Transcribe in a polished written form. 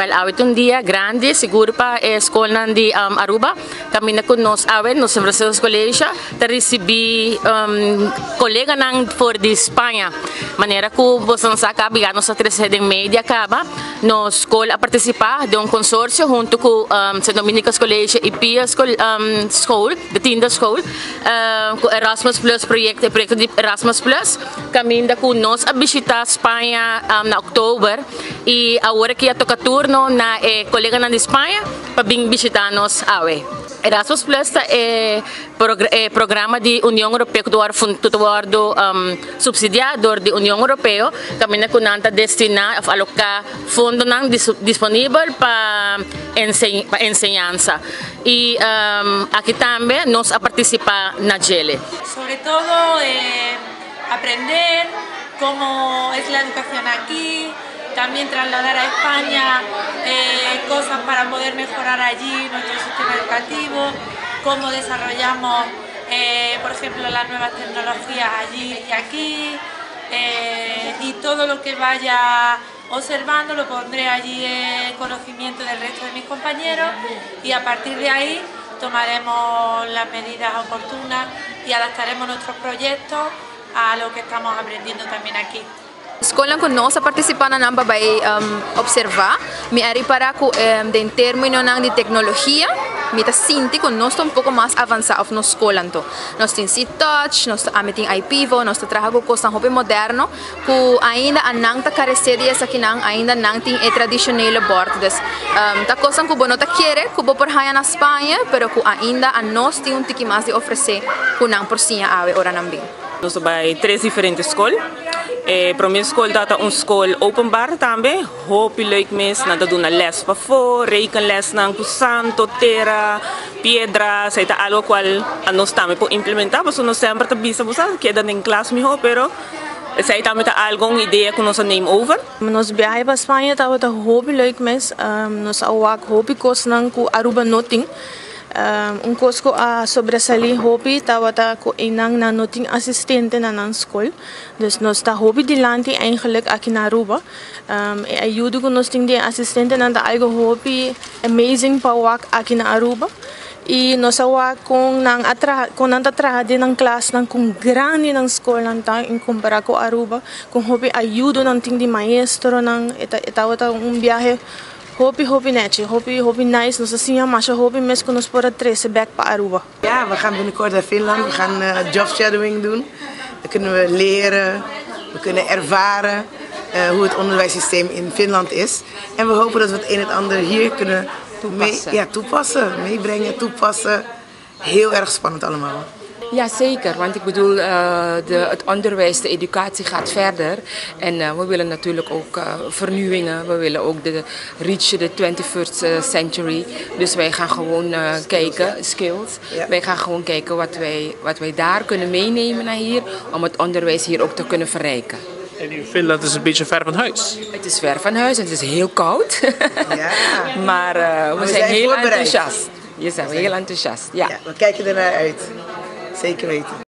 Well, awit un dia grande, siguro pa escola di Aruba. Kami na kun nos awit, nos Francisco College, ta recebi colega nang for di Espanha. Manera ku bosan sa kabiga nos atreseden media kaba, nos escola a participar de um consórcio junto com St. Dominica's College e Pia School, de Tinda School, com Erasmus Plus projeto de Erasmus Plus. Kami da ku nos a visitar Espanha na Oktober e agora que toca turno na colega na Espanha para vir visitar nos awe. Erasmus Plus é programa de União Europeia que do subsidiado da União Europeia, kami na kunanta destinar a alocar fundo nang disponível para enseñanza e aqui também nós a participar na GELE. Sobre todo aprender cómo es la educación aquí, también trasladar a España cosas para poder mejorar allí nuestro sistema educativo, cómo desarrollamos, por ejemplo, las nuevas tecnologías allí y aquí, y todo lo que vaya observando lo pondré allí en conocimiento del resto de mis compañeros y a partir de ahí tomaremos las medidas oportunas y adaptaremos nuestros proyectos a lo que estamos aprendiendo también aquí. Escola com nós a participar na namba vai observar, me ari para em termino de tecnologia, me tá sinti com nós um pouco mais avançado na escola então. Nós tem touch, nós tem iPivo, nós trabalhamos com coisa hobby moderno, que ainda não tá carecer de essa que não ainda não tem tradicional bordes. Tá coisa que não tá querer, que por aí na Espanha, pero que ainda a nós tem tiki mais de oferecer, que não por si a ora não bem. Nós bij 3 diferentes escolas. Para minha escola dat een school openbaar também. Hoop leuk mes na doen een les para voor, rekenles na Santo, Terra, Piedra, sai ta algo qual a nós também po implementar, porque nós sempre te bisa busa que dan em classe miho, pero sai também ta algo ideia que nós name over. Nós viaje para Espanha tava ta hoop leuk mes, nós awak hoop kos nang ku Aruba noting. Coisa que a sobresair hobby tava com inang na noting assistente na escola, dus nós tá hobby dilante eigenlijk aqui na Aruba, ajuda com nós tem de assistente na da algo hobby amazing para wak aqui na Aruba e nós awak com nanta trabalhar na classe nang com grande na escola nanta em comparar com Aruba, com hobby ajuda não tem de maestro nang tava viaje. Hobby netje, hobby nice. Nos zien maar zo hobby mes kunnen voor het tressen back para Aruba. Ja, we gaan binnenkort naar Finland. We gaan job shadowing doen. Dan kunnen we leren, we kunnen ervaren hoe het onderwijssysteem in Finland is. En we hopen dat we het een en het ander hier kunnen toepassen, meebrengen, toepassen. Heel erg spannend allemaal. Ja, zeker. Want ik bedoel, het onderwijs, de educatie gaat verder. En we willen natuurlijk ook vernieuwingen. We willen ook reachen de 21st century. Dus wij gaan gewoon kijken, skills. Ja. Wij gaan gewoon kijken wat wij daar kunnen meenemen naar hier. Om het onderwijs hier ook te kunnen verrijken. En in Finland is het een beetje ver van huis. Het is ver van huis en het is heel koud. Ja. Maar we zijn heel enthousiast. Je bent heel enthousiast. Ja. We kijken er naar uit. Zeker weten.